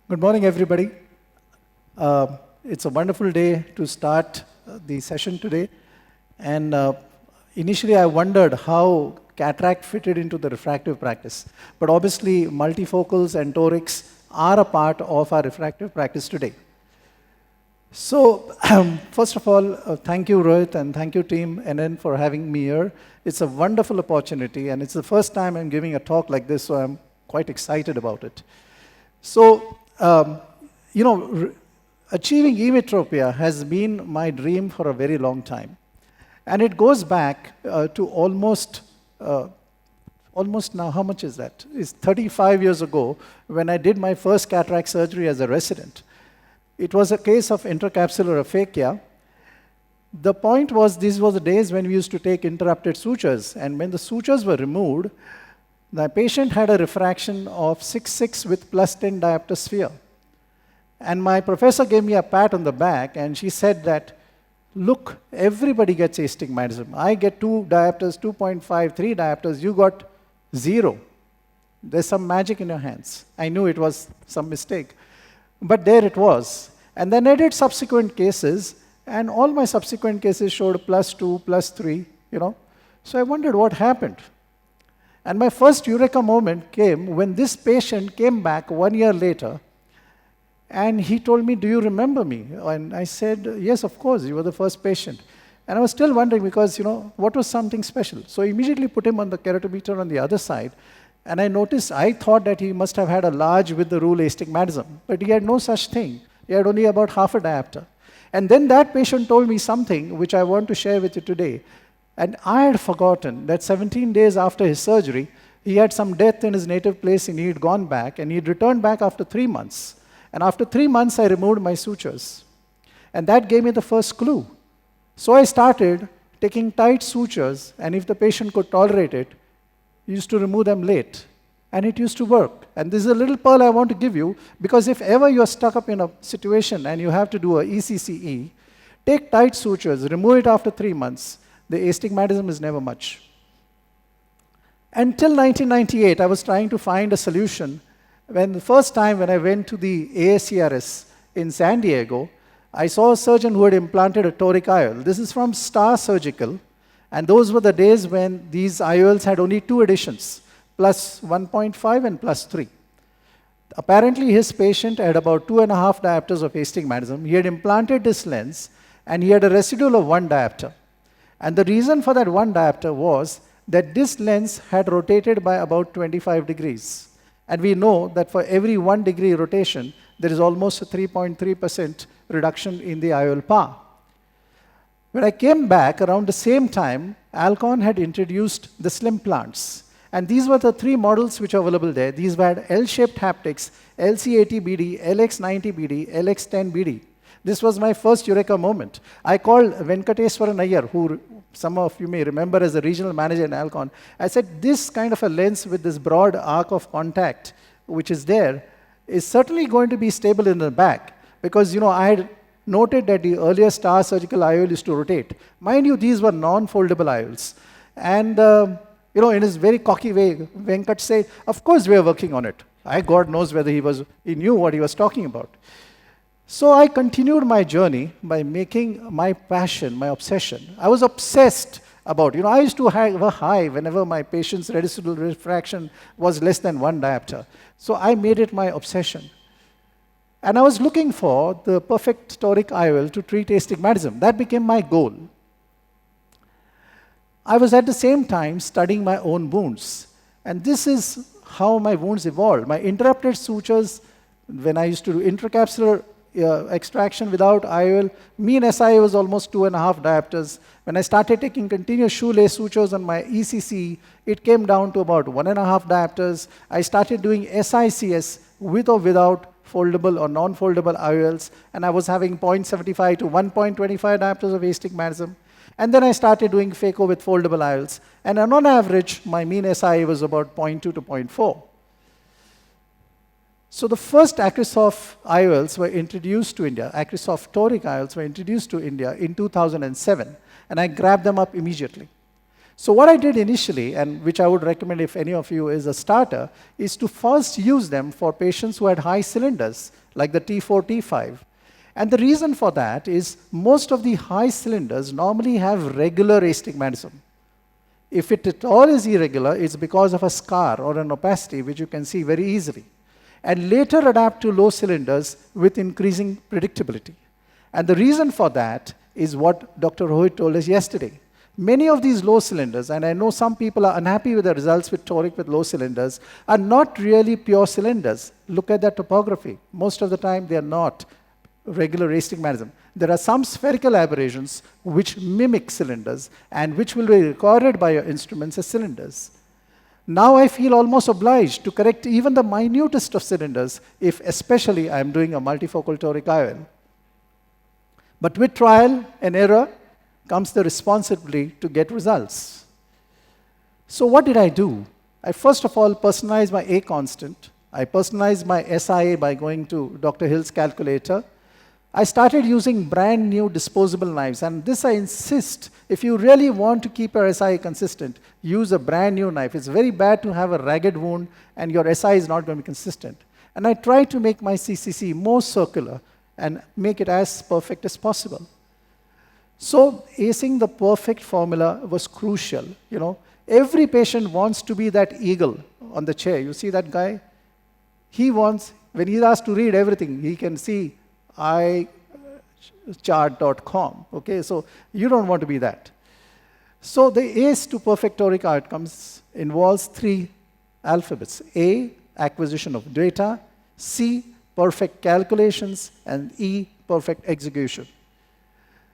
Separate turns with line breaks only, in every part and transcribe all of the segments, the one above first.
Good morning, everybody. It's a wonderful day to start the session today. And initially, I wondered how cataract fitted into the refractive practice. But obviously, multifocals and torics are a part of our refractive practice today. So, first of all, thank you, Rohit, and thank you, Team NN, for having me here. It's a wonderful opportunity, and it's the first time I'm giving a talk like this, so I'm quite excited about it. So, achieving emmetropia has been my dream for a very long time. And it goes back to almost now, how much is that? It's 35 years ago when I did my first cataract surgery as a resident. It was a case of intracapsular aphakia. The point was, these were the days when we used to take interrupted sutures. And when the sutures were removed, the patient had a refraction of 6.6 with plus 10 diopter sphere. And my professor gave me a pat on the back, and she said that, look, everybody gets astigmatism. I get 2 diopters, 2.5, 3 diopters, you got 0. There's some magic in your hands. I knew it was some mistake. But there it was. And then I did subsequent cases, and all my subsequent cases showed plus 2, plus 3, So I wondered what happened. And my first eureka moment came when this patient came back 1 year later, and he told me, do you remember me? And I said, yes, of course, you were the first patient. And I was still wondering because, what was something special? So I immediately put him on the keratometer on the other side, and I thought that he must have had a large with the rule astigmatism, but he had no such thing. He had only about half a diopter. And then that patient told me something which I want to share with you today. And I had forgotten that 17 days after his surgery, he had some death in his native place and he had gone back, and he had returned back after 3 months. And after 3 months, I removed my sutures. And that gave me the first clue. So I started taking tight sutures, and if the patient could tolerate it, used to remove them late. And it used to work. And this is a little pearl I want to give you, because if ever you're stuck up in a situation and you have to do a ECCE, take tight sutures, remove it after 3 months. The astigmatism is never much. Until 1998, I was trying to find a solution. When the first time when I went to the ASCRS in San Diego, I saw a surgeon who had implanted a Toric IOL. This is from Star Surgical, and those were the days when these IOLs had only 2 additions, plus 1.5 and plus 3. Apparently, his patient had about 2.5 diopters of astigmatism. He had implanted this lens, and he had a residual of 1 diopter. And the reason for that 1 diopter was that this lens had rotated by about 25 degrees. And we know that for every 1 degree rotation, there is almost a 3.3% reduction in the IOL power. When I came back around the same time, Alcon had introduced the slim plants. And these were the 3 models which are available there. These were L-shaped haptics, LC80BD, LX90BD, LX10BD. This was my first eureka moment. I called Venkateswaran Iyer, who some of you may remember as a regional manager in Alcon. I said, this kind of a lens with this broad arc of contact, which is there, is certainly going to be stable in the back. Because, I had noted that the earlier Star Surgical IOL used to rotate. Mind you, these were non-foldable IOLs. And, in his very cocky way, Venkat said, of course we are working on it. God knows whether he knew what he was talking about. So I continued my journey by making my passion, my obsession. I was obsessed about, I used to have a high whenever my patient's residual refraction was less than 1 diopter. So I made it my obsession. And I was looking for the perfect toric IOL to treat astigmatism. That became my goal. I was at the same time studying my own wounds. And this is how my wounds evolved. My interrupted sutures, when I used to do intracapsular extraction without IOL, mean SI was almost 2.5 diopters. When I started taking continuous shoelace sutures on my ECC, it came down to about 1.5 diopters. I started doing SICS with or without foldable or non-foldable IOLs, and I was having 0.75 to 1.25 diopters of astigmatism. And then I started doing phaco with foldable IOLs, and on average, my mean SI was about 0.2 to 0.4. So the first Acrisoft IOLs were introduced to India, Acrisoft Toric IOLs were introduced to India in 2007, and I grabbed them up immediately. So what I did initially, and which I would recommend if any of you is a starter, is to first use them for patients who had high cylinders, like the T4, T5. And the reason for that is most of the high cylinders normally have regular astigmatism. If it at all is irregular, it's because of a scar or an opacity, which you can see very easily, and later adapt to low cylinders with increasing predictability. And the reason for that is what Dr. Rohit told us yesterday. Many of these low cylinders, and I know some people are unhappy with the results with toric with low cylinders, are not really pure cylinders. Look at that topography. Most of the time, they are not regular astigmatism. There are some spherical aberrations which mimic cylinders and which will be recorded by your instruments as cylinders. Now I feel almost obliged to correct even the minutest of cylinders if especially I am doing a multifocal toric IOL. But with trial and error comes the responsibility to get results. So what did I do? I first of all personalized my A constant. I personalized my SIA by going to Dr. Hill's calculator. I started using brand new disposable knives, and this I insist, if you really want to keep your SI consistent, use a brand new knife. It's very bad to have a ragged wound and your SI is not going to be consistent. And I tried to make my CCC more circular and make it as perfect as possible. So acing the perfect formula was crucial. You know, every patient wants to be that eagle on the chair. You see that guy? He wants, when he's asked to read everything, he can see ichart.com. Okay, so you don't want to be that. So the ACE to perfect toric outcomes involves 3 alphabets. A, acquisition of data. C, perfect calculations. And E, perfect execution.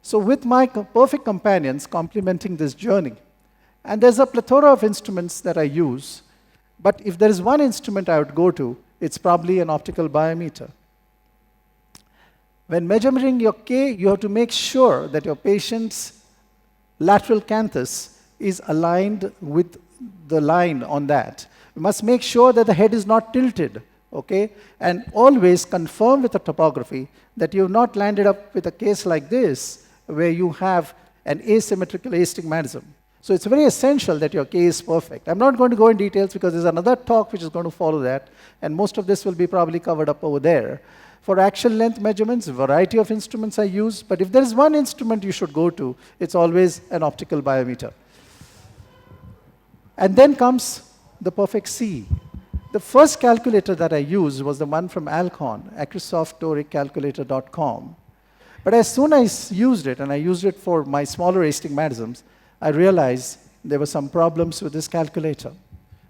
So with my perfect companions complementing this journey, and there's a plethora of instruments that I use, but if there is one instrument I would go to, it's probably an optical biometer. When measuring your K, you have to make sure that your patient's lateral canthus is aligned with the line on that. You must make sure that the head is not tilted, okay? And always confirm with the topography that you have not landed up with a case like this, where you have an asymmetrical astigmatism. So it's very essential that your K is perfect. I'm not going to go in details because there's another talk which is going to follow that, and most of this will be probably covered up over there. For axial length measurements, a variety of instruments I use, but if there is one instrument you should go to, it's always an optical biometer. And then comes the perfect C. The first calculator that I used was the one from Alcon, acrosoftoricalculator.com. But as soon as I used it, and I used it for my smaller astigmatisms, I realized there were some problems with this calculator.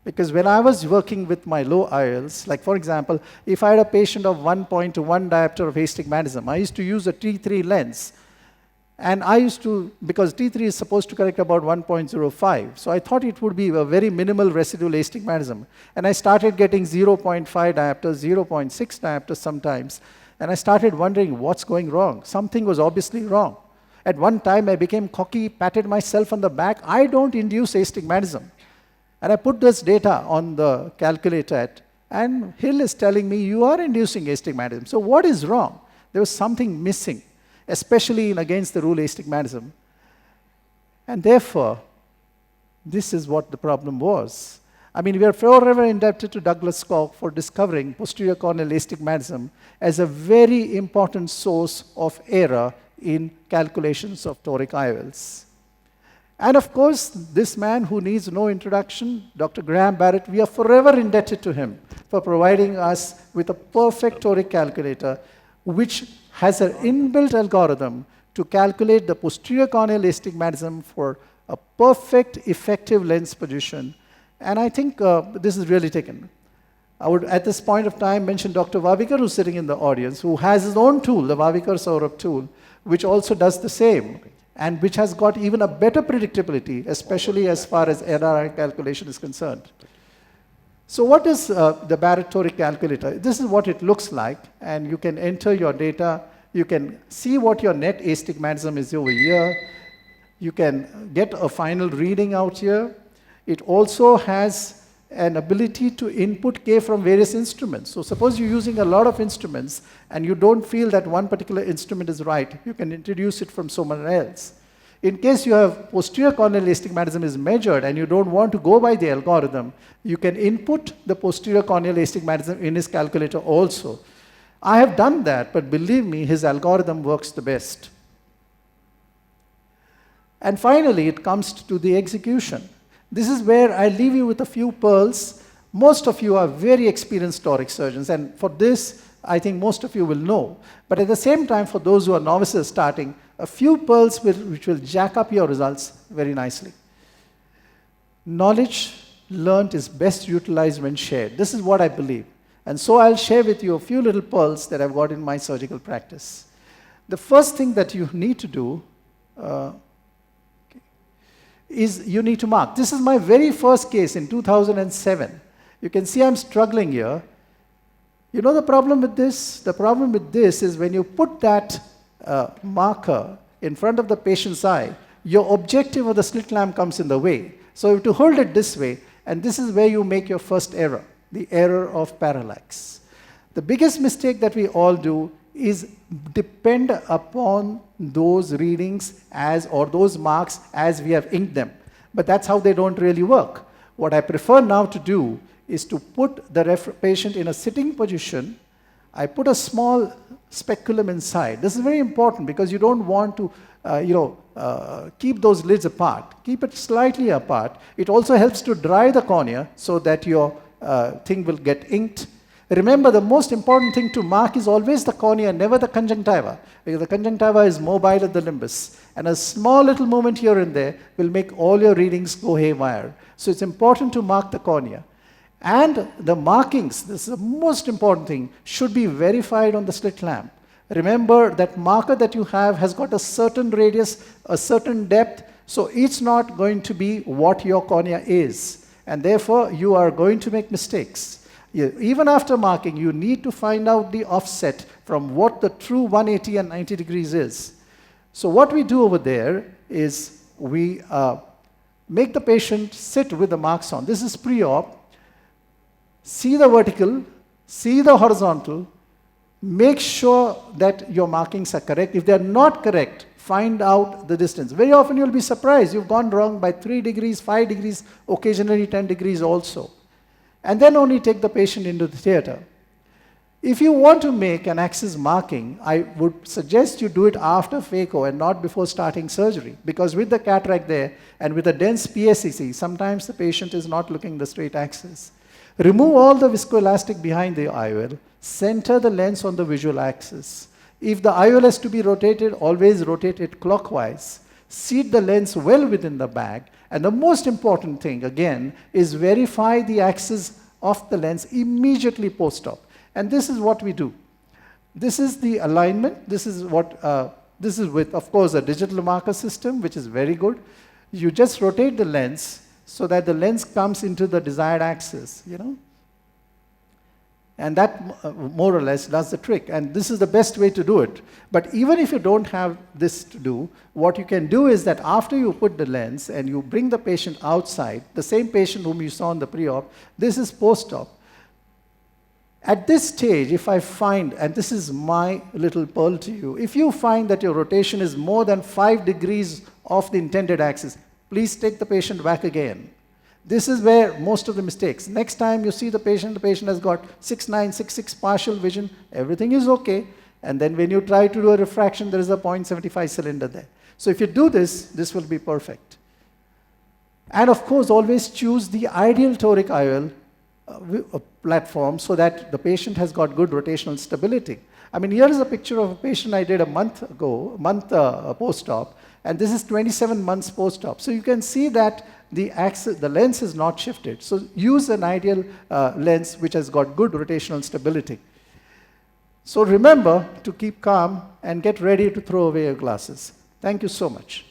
Because when I was working with my low IOLs, like for example, if I had a patient of 1.1 diopter of astigmatism, I used to use a T3 lens. And I used to, because T3 is supposed to correct about 1.05, so I thought it would be a very minimal residual astigmatism. And I started getting 0.5 diopters, 0.6 diopters sometimes. And I started wondering what's going wrong. Something was obviously wrong. At one time, I became cocky, patted myself on the back. I don't induce astigmatism. And I put this data on the calculator, and Hill is telling me, you are inducing astigmatism. So what is wrong? There was something missing, especially in against the rule astigmatism. And therefore, this is what the problem was. I mean, we are forever indebted to Douglas Koch for discovering posterior corneal astigmatism as a very important source of error in calculations of toric IOLs. And of course, this man who needs no introduction, Dr. Graham Barrett, we are forever indebted to him for providing us with a perfect toric calculator which has an inbuilt algorithm to calculate the posterior corneal astigmatism for a perfect effective lens position. And I think this is really taken. I would, at this point of time, mention Dr. Nagvekar, who's sitting in the audience, who has his own tool, the Nagvekar Saurabh tool, which also does the same, and which has got even a better predictability, especially as far as NRI calculation is concerned. So what is the Barrett toric calculator? This is what it looks like, and you can enter your data. You can see what your net astigmatism is over here. You can get a final reading out here. It also has an ability to input K from various instruments. So suppose you're using a lot of instruments and you don't feel that one particular instrument is right, you can introduce it from someone else. In case you have posterior corneal astigmatism is measured and you don't want to go by the algorithm, you can input the posterior corneal astigmatism in his calculator also. I have done that, but believe me, his algorithm works the best. And finally, it comes to the execution. This is where I leave you with a few pearls. Most of you are very experienced toric surgeons, and for this, I think most of you will know. But at the same time, for those who are novices starting, a few pearls which will jack up your results very nicely. Knowledge learned is best utilized when shared. This is what I believe. And so I'll share with you a few little pearls that I've got in my surgical practice. The first thing that you need to do is you need to mark. This is my very first case in 2007. You can see I'm struggling here. You know the problem with this? The problem with this is when you put that marker in front of the patient's eye, your objective of the slit lamp comes in the way. So you have to hold it this way, and this is where you make your first error, the error of parallax. The biggest mistake that we all do is depend upon those readings or those marks as we have inked them. But that's how they don't really work. What I prefer now to do is to put the patient in a sitting position. I put a small speculum inside. This is very important because you don't want to keep those lids apart. Keep it slightly apart. It also helps to dry the cornea so that your thing will get inked. Remember, the most important thing to mark is always the cornea, never the conjunctiva, because the conjunctiva is mobile at the limbus. And a small little movement here and there will make all your readings go haywire. So it's important to mark the cornea. And the markings, this is the most important thing, should be verified on the slit lamp. Remember, that marker that you have has got a certain radius, a certain depth, so it's not going to be what your cornea is. And therefore, you are going to make mistakes. Even after marking, you need to find out the offset from what the true 180 and 90 degrees is. So what we do over there is we make the patient sit with the marks on. This is pre-op. See the vertical, see the horizontal, make sure that your markings are correct. If they are not correct, find out the distance. Very often you'll be surprised. You've gone wrong by 3 degrees, 5 degrees, occasionally 10 degrees also. And then only take the patient into the theater. If you want to make an axis marking, I would suggest you do it after phaco and not before starting surgery, because with the cataract there and with a dense PSCC, sometimes the patient is not looking the straight axis. Remove all the viscoelastic behind the IOL, center the lens on the visual axis. If the IOL has to be rotated, always rotate it clockwise. Seat the lens well within the bag. And the most important thing, again, is verify the axis of the lens immediately post-op. And this is what we do. This is the alignment. This is with, of course, a digital marker system, which is very good. You just rotate the lens so that the lens comes into the desired axis, And that more or less does the trick. And this is the best way to do it. But even if you don't have this to do, what you can do is that after you put the lens and you bring the patient outside, the same patient whom you saw in the pre-op, this is post-op. At this stage, if I find, and this is my little pearl to you, if you find that your rotation is more than 5 degrees off the intended axis, please take the patient back again. This is where most of the mistakes. Next time you see the patient has got 6'9", 6'6" partial vision, everything is okay. And then when you try to do a refraction, there is a 0.75 cylinder there. So if you do this, this will be perfect. And of course, always choose the ideal toric IOL platform so that the patient has got good rotational stability. I mean, here is a picture of a patient I did a month ago, post-op, and this is 27 months post-op. So you can see that the lens is not shifted. So use an ideal lens which has got good rotational stability. So remember to keep calm and get ready to throw away your glasses. Thank you so much.